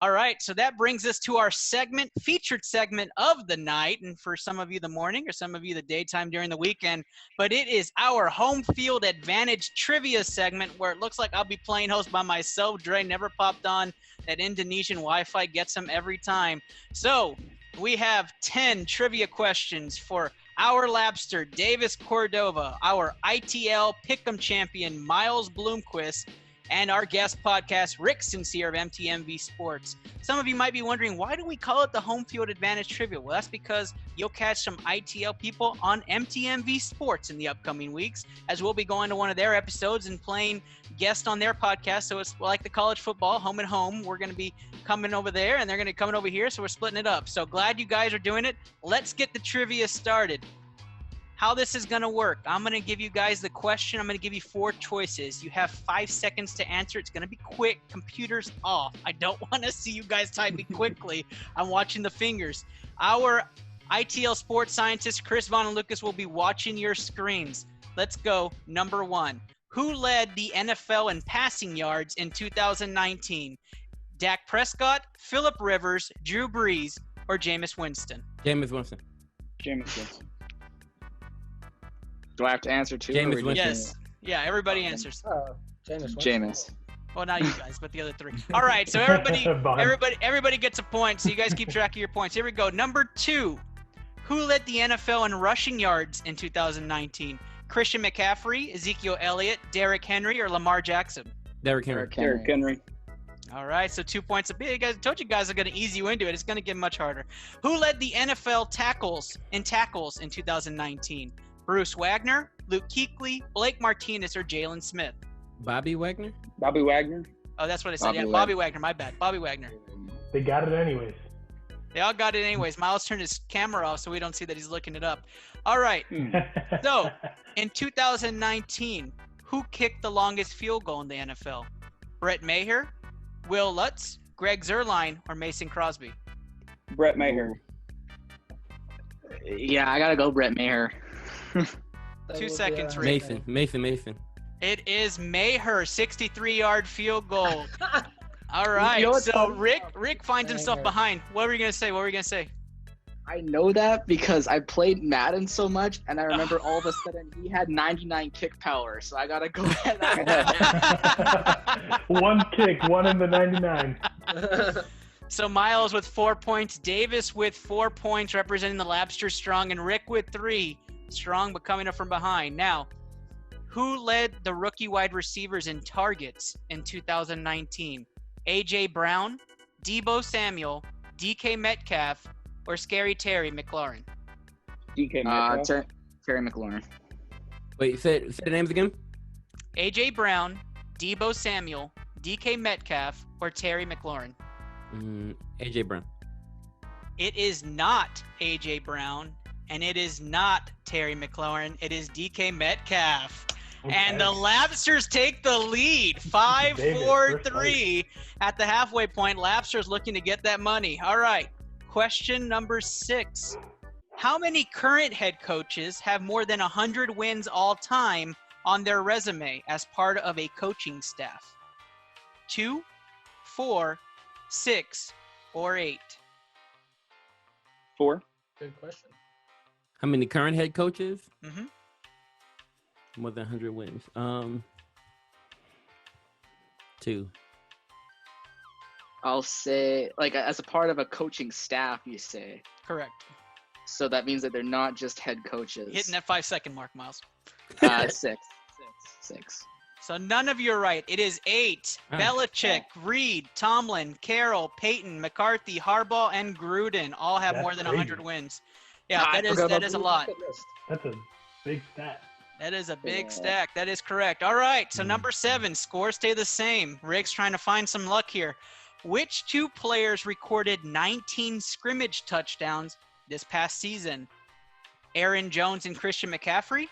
All right, so that brings us to our featured segment of the night, and for some of you the morning, or some of you the daytime during the weekend, but it is our home field advantage trivia segment where it looks like I'll be playing host by myself. Dre never popped on. That Indonesian Wi-Fi gets him every time. So we have 10 trivia questions for our Labster, Davis Cordova, our ITL Pick'em champion, Myles Bloomquist, and our guest podcast, Rick Sincere of MTMV Sports. Some of you might be wondering, why do we call it the Home Field Advantage Trivia? Well, that's because you'll catch some ITL people on MTMV Sports in the upcoming weeks, as we'll be going to one of their episodes and playing guest on their podcast. So it's like the college football, home and home. We're going to be coming over there, and they're going to be coming over here, so we're splitting it up. So glad you guys are doing it. Let's get the trivia started. How this is going to work, I'm going to give you guys the question. I'm going to give you 4 choices. You have 5 seconds to answer. It's going to be quick. Computer's off. I don't want to see you guys typing quickly. I'm watching the fingers. Our ITL sports scientist, Chris Vaughn and Lucas, will be watching your screens. Let's go. Number 1. Who led the NFL in passing yards in 2019? Dak Prescott, Phillip Rivers, Drew Brees, or Jameis Winston? Jameis Winston. Jameis Winston. Do I have to answer too? Jameis Winston. Yes. Yeah, everybody answers. Jameis. Well, not you guys, but the other 3. All right, so everybody gets a point, so you guys keep track of your points. Here we go. Number 2. Who led the NFL in rushing yards in 2019? Christian McCaffrey, Ezekiel Elliott, Derrick Henry, or Lamar Jackson? Derrick Henry. Derrick Henry. All right, so 2 points apiece. I told you guys are going to ease you into it. It's going to get much harder. Who led the NFL tackles in 2019? Bruce Wagner, Luke Kuechly, Blake Martinez, or Jalen Smith? Bobby Wagner? Bobby Wagner. Oh, that's what I said. Bobby Wagner. My bad. Bobby Wagner. They got it anyways. They all got it anyways. Myles turned his camera off so we don't see that he's looking it up. All right. So, in 2019, who kicked the longest field goal in the NFL? Brett Maher, Will Lutz, Greg Zuerlein, or Mason Crosby? Brett Maher. Yeah, I got to go Brett Maher. 2 seconds, Rick. Mason. It is Maher, 63-yard field goal. All right, You know so Rick finds himself behind. What were you going to say? I know that because I played Madden so much, and I remember all of a sudden he had 99 kick power, so I got to go ahead. One kick, one in the 99. So Myles with 4 points, Davis with 4 points representing the Labster Strong, and Rick with 3. Strong but coming up from behind. Now, who led the rookie wide receivers in targets in 2019? A.J. Brown, Deebo Samuel, DK Metcalf, or Scary Terry McLaurin? DK Metcalf. Terry McLaurin. Wait, say the names again? A.J. Brown, Deebo Samuel, DK Metcalf, or Terry McLaurin? A.J. Brown. It is not A.J. Brown, and it is not Terry McLaurin. It is DK Metcalf. Okay. And the Labsters take the lead, 5-4-3 at the halfway point. Labsters looking to get that money. All right, question number 6. How many current head coaches have more than 100 wins all time on their resume as part of a coaching staff? 2, 4, 6, or 8? 4. Good question. How many current head coaches? Mm-hmm. More than 100 wins. 2. I'll say, like, as a part of a coaching staff, you say. Correct. So that means that they're not just head coaches. Hitting that 5-second mark, Myles. 6. So none of you are right. It is 8. Belichick, Reed, Tomlin, Carroll, Peyton, McCarthy, Harbaugh, and Gruden all have more than 100 wins. Yeah, that is a lot. That's a big stat. That is a big stack. That is correct. All right, so number 7, scores stay the same. Rick's trying to find some luck here. Which 2 players recorded 19 scrimmage touchdowns this past season? Aaron Jones and Christian McCaffrey,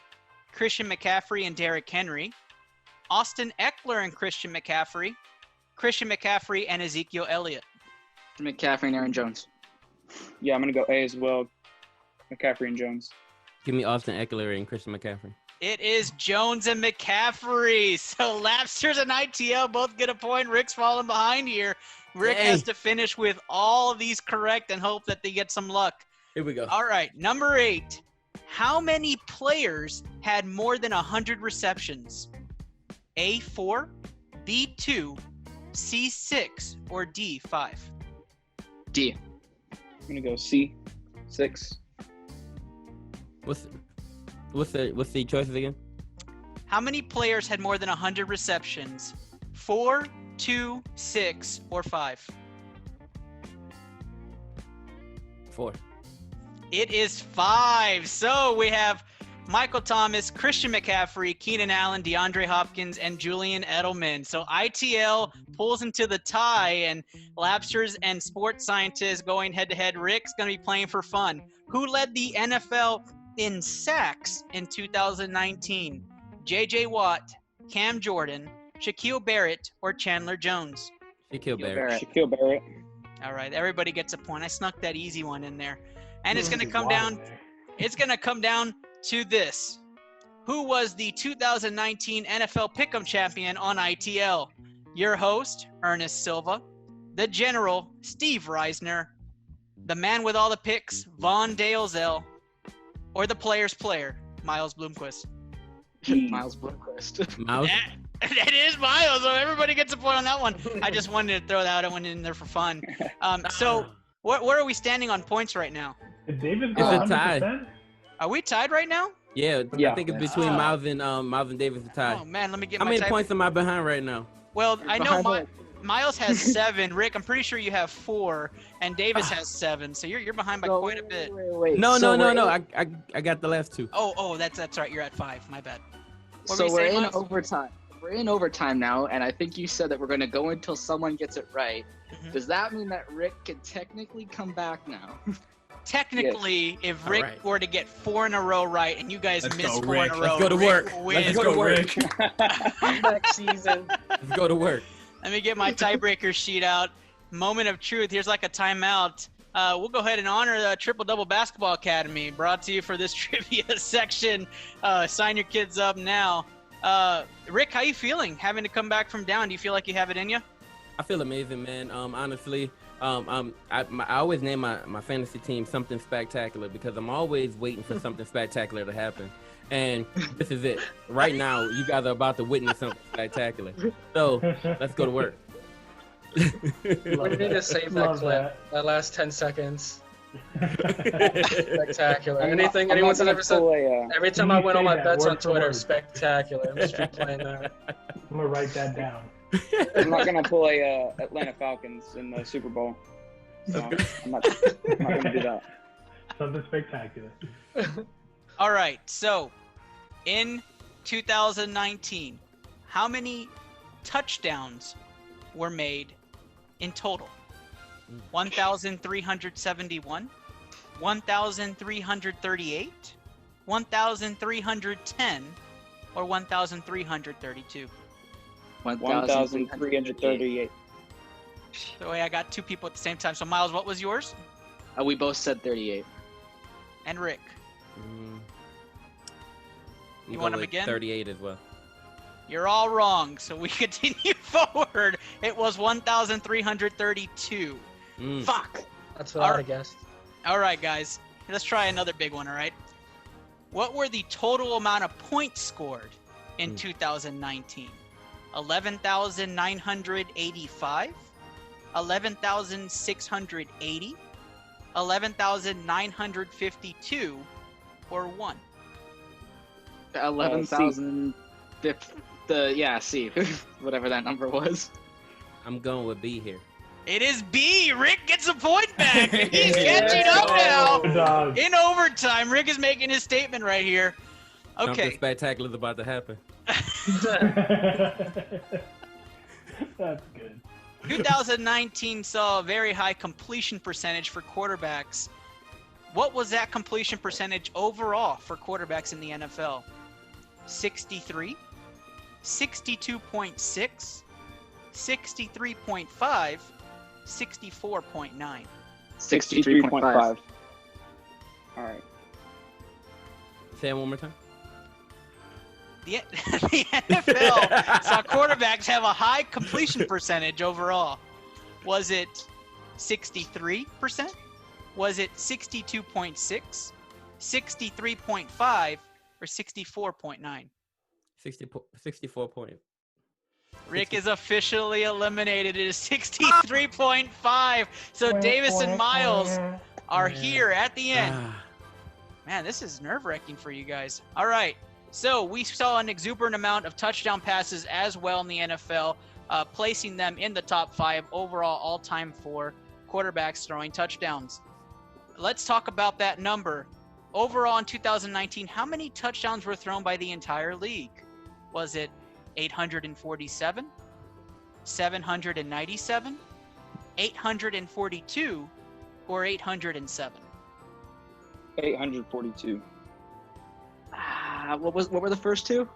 Christian McCaffrey and Derrick Henry, Austin Eckler and Christian McCaffrey and Ezekiel Elliott. McCaffrey and Aaron Jones. Yeah, I'm going to go A as well. McCaffrey and Jones. Give me Austin Eckler and Christian McCaffrey. It is Jones and McCaffrey. So Labsters and ITL both get a point. Rick's falling behind here. Rick has to finish with all of these correct and hope that they get some luck. Here we go. All right, number 8. How many players had more than 100 receptions? A4, B2, C6, or D5? D. I'm gonna go C, 6. What's the choices again? How many players had more than 100 receptions? 4, 2, 6, or 5? 4. It is 5. So we have Michael Thomas, Christian McCaffrey, Keenan Allen, DeAndre Hopkins, and Julian Edelman. So ITL pulls into the tie, and Labsters and sports scientists going head-to-head. Rick's going to be playing for fun. Who led the NFL in sacks in 2019? J.J. Watt, Cam Jordan, Shaquille Barrett, or Chandler Jones? Shaquille Barrett. Shaquille Barrett. All right, everybody gets a point. I snuck that easy one in there. And it's going to come down to this. Who was the 2019 NFL Pick'em champion on ITL? Your host, Ernest Silva, the general, Steve Reisner, the man with all the picks, Von Dalezell, or the player's player, Myles Bloomquist? Myles Bloomquist. Mouse. It is Myles, so everybody gets a point on that one. I just wanted to throw that one in there for fun. So where are we standing on points right now? Did David It's go a tie. 100%? Are we tied right now? Yeah, Yeah. I think it's between Miles and Davis to tie. Oh man, let me get How my many tie- points am I behind right now? Well, I know Behind Myles has 7. Rick, I'm pretty sure you have 4, and Davis has 7. So you're behind by quite a bit. Wait. No. So we're in- I got the last 2. Oh, that's right. You're at 5. My bad. What So were you we're saying, in Myles? overtime. We're in overtime now, and I think you said that we're going to go until someone gets it right. Mhm. Does that mean that Rick can technically come back now? Technically, if Rick Alright. were to get 4 in a row right, and you guys Let's miss go, 4 in Rick. a Let's row, go to Rick work. wins. Let's go to work. Next season. Let's go to work. Let me get my tiebreaker sheet out. Moment of truth. Here's like a timeout. We'll go ahead and honor the Triple Double Basketball Academy, brought to you for this trivia section. Sign your kids up now. Rick, how you feeling having to come back from down? Do you feel like you have it in you? I feel amazing, man. Honestly, I always name my fantasy team something spectacular because I'm always waiting for something spectacular to happen. And this is it. Right now, you guys are about to witness something spectacular. So let's go to work. We need to save that Love clip. That last 10 seconds. Spectacular. I'm Anything not anyone's gonna ever said. pull a, Every time You I win all say my that bets on word for Twitter, word. spectacular. I'm just replaying that. I'm gonna write that down. I'm not gonna pull a Atlanta Falcons in the Super Bowl. So I'm not gonna do that. Something spectacular. All right. So, in 2019, how many touchdowns were made in total? 1,371, 1,338, 1,310, or 1,332? 1,338. So I got 2 people at the same time. So Myles, what was yours? We both said 38. And Rick? I'm You want going them with again? 38 as well. You're all wrong. So we continue forward. It was 1,332. Fuck. That's what I would have guessed. All right, guys. Let's try another big one, all right? What were the total amount of points scored in 2019? 11,985, 11,680, 11,952, or 1? 11,000. C. Whatever that number was. I'm going with B here. It is B. Rick gets a point back. He's catching up now. Dog. In overtime, Rick is making his statement right here. Something Okay. spectacular is about to happen. That's good. 2019 saw a very high completion percentage for quarterbacks. What was that completion percentage overall for quarterbacks in the NFL? 63, 62.6, 63.5, 64.9. 63.5. All right. Say it one more time. The NFL saw quarterbacks have a high completion percentage overall. Was it 63%? Was it 62.6, 63.5, or 64.9? 64 point. Rick is officially eliminated. It is 63.5. So Davis and Myles are here at the end. Man, this is nerve-wracking for you guys. All right. So we saw an exuberant amount of touchdown passes as well in the NFL, placing them in the top 5 overall all-time for quarterbacks throwing touchdowns. Let's talk about that number. Overall in 2019, how many touchdowns were thrown by the entire league? Was it 847, 797, 842, or 807? 842. What were the first two?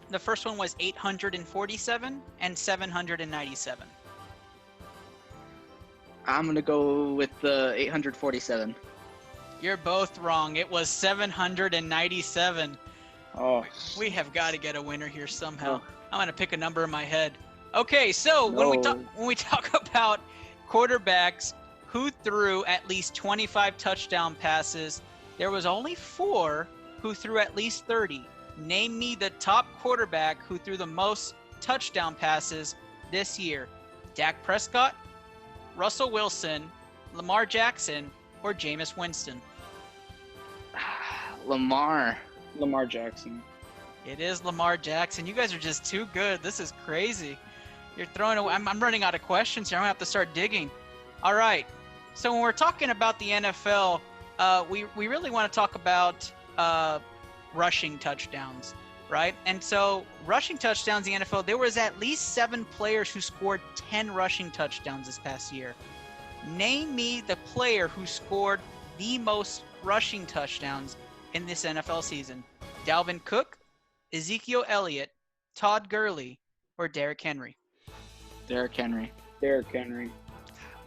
The first one was 847 and 797. I'm gonna go with the 847. You're both wrong. It was 797. Oh, We have got to get a winner here somehow. No. I'm gonna pick a number in my head. Okay, so when we talk about quarterbacks who threw at least 25 touchdown passes, there was only 4 who threw at least 30. Name me the top quarterback who threw the most touchdown passes this year. Dak Prescott, Russell Wilson, Lamar Jackson, or Jameis Winston? Lamar. Lamar Jackson. It is Lamar Jackson. You guys are just too good. This is crazy. You're throwing away. I'm running out of questions here. I'm going to have to start digging. All right. So when we're talking about the NFL, we really want to talk about rushing touchdowns, right? And so rushing touchdowns in the NFL, there was at least 7 players who scored 10 rushing touchdowns this past year. Name me the player who scored the most rushing touchdowns in this NFL season. Dalvin Cook, Ezekiel Elliott, Todd Gurley, or Derrick Henry? Derrick Henry. Derrick Henry.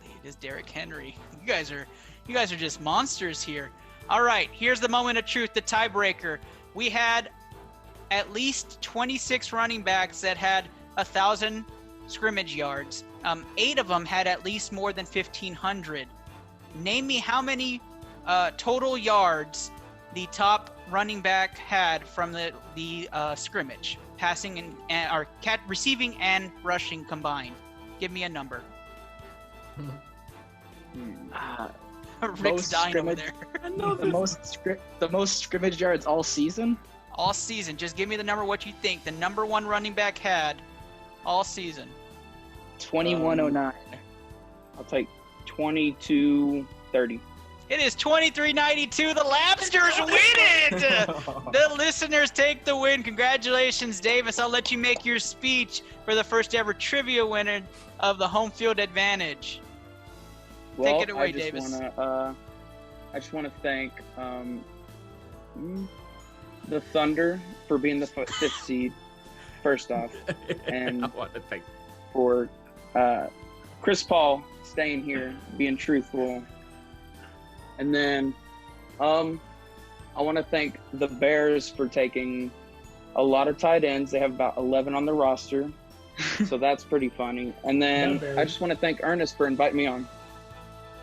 It is Derrick Henry. You guys are just monsters here. All right, here's the moment of truth, the tiebreaker. We had at least 26 running backs that had 1,000 scrimmage yards. 8 of them had at least more than 1,500. Name me how many total yards the top running back had from the scrimmage, passing and receiving and rushing combined. Give me a number. Rick's dying over there. The most scrimmage yards all season. All season. Just give me the number. What you think the number 1 running back had all season? 2109. I'll take 2230. It is 2392. The Labsters win it. The listeners take the win. Congratulations, Davis. I'll let you make your speech for the first ever trivia winner of the home field advantage. Well, Take it away, Davis. I just want to thank the Thunder for being the 5th seed, first off, and I want to thank for Chris Paul staying here, being truthful. And then I want to thank the Bears for taking a lot of tight ends. They have about 11 on the roster, so that's pretty funny. And then I just want to thank Ernest for inviting me on.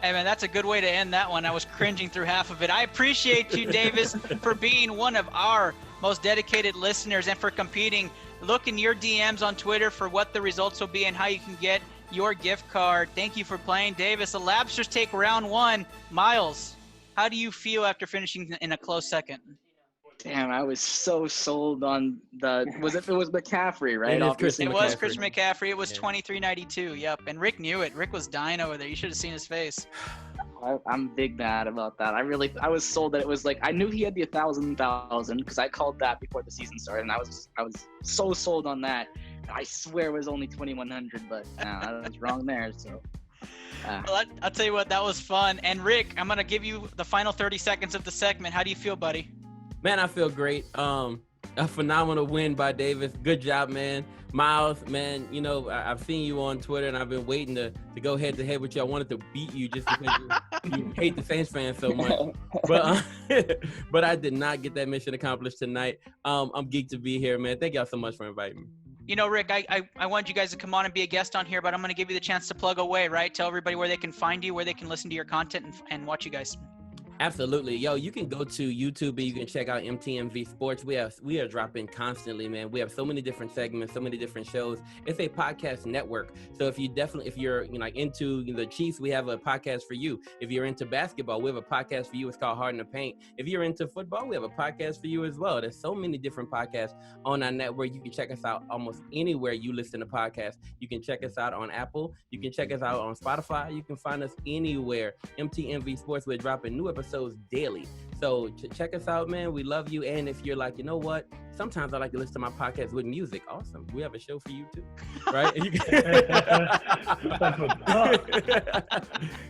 Hey, man, that's a good way to end that one. I was cringing through half of it. I appreciate you, Davis, for being one of our most dedicated listeners and for competing. Look in your DMs on Twitter for what the results will be and how you can get your gift card. Thank you for playing, Davis. The Labsters take round 1. Myles, how do you feel after finishing in a close second? Damn, I was so sold on it was McCaffrey, right? It was Christian McCaffrey. It was 2392. Yep. And Rick knew it. Rick was dying over there. You should have seen his face. I'm big mad about that. I was sold that it was like, I knew he had the 1,000 because I called that before the season started, and I was so sold on that. I swear it was only 2,100, but I was wrong there. So. Well, I'll tell you what, that was fun. And Rick, I'm gonna give you the final 30 seconds of the segment. How do you feel, buddy? Man, I feel great. A phenomenal win by Davis. Good job, man. Myles, man, you know, I've seen you on Twitter, and I've been waiting to go head-to-head with you. I wanted to beat you just because you hate the Saints fans so much. But I did not get that mission accomplished tonight. I'm geeked to be here, man. Thank y'all so much for inviting me. You know, Rick, I want you guys to come on and be a guest on here, but I'm going to give you the chance to plug away, right? Tell everybody where they can find you, where they can listen to your content and watch you guys. Absolutely. Yo, you can go to YouTube and you can check out MTMV Sports. We are dropping constantly, man. We have so many different segments, so many different shows. It's a podcast network. So if you're like into the Chiefs, we have a podcast for you. If you're into basketball, we have a podcast for you. It's called Hard in the Paint. If you're into football, we have a podcast for you as well. There's so many different podcasts on our network. You can check us out almost anywhere you listen to podcasts. You can check us out on Apple. You can check us out on Spotify. You can find us anywhere. MTMV Sports, we're dropping new episodes daily. So check us out, man. We love you. And if you're like, you know what? Sometimes I like to listen to my podcast with music. Awesome. We have a show for you too. Right? And you That's what's up.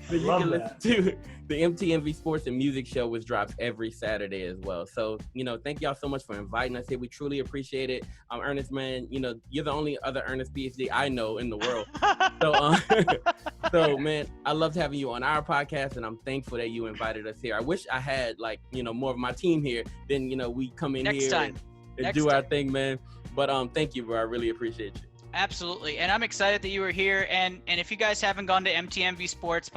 so you Love can that. listen to the MTMV Sports and Music Show, which drops every Saturday as well. So, thank y'all so much for inviting us here. We truly appreciate it. Ernest, man, you're the only other Ernest PhD I know in the world. So, man, I loved having you on our podcast, and I'm thankful that you invited us here. I wish I had more of my team here. Then, we come in Next here time. and do our thing, man. But thank you, bro. I really appreciate you. Absolutely. And I'm excited that you were here. And if you guys haven't gone to MTMV Sports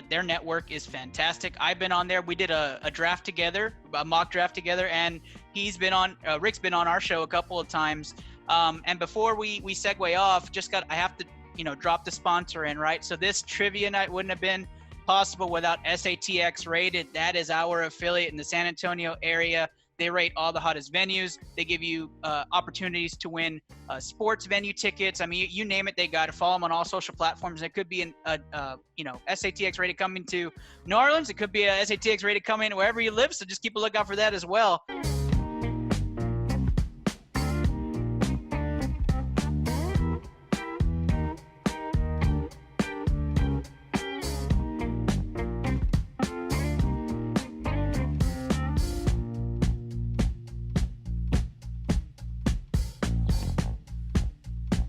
their network is fantastic. I've been on there. We did a draft together, a mock draft together, and Rick's been on our show a couple of times. And before we segue off, I have to, drop the sponsor in, right? So this trivia night wouldn't have been possible without SATX Rated. That is our affiliate in the San Antonio area. They rate all the hottest venues. They give you opportunities to win sports venue tickets. I mean, you name it, they got it. Follow them on all social platforms. It could be SATX rated coming to New Orleans. It could be a SATX rated coming wherever you live. So just keep a lookout for that as well.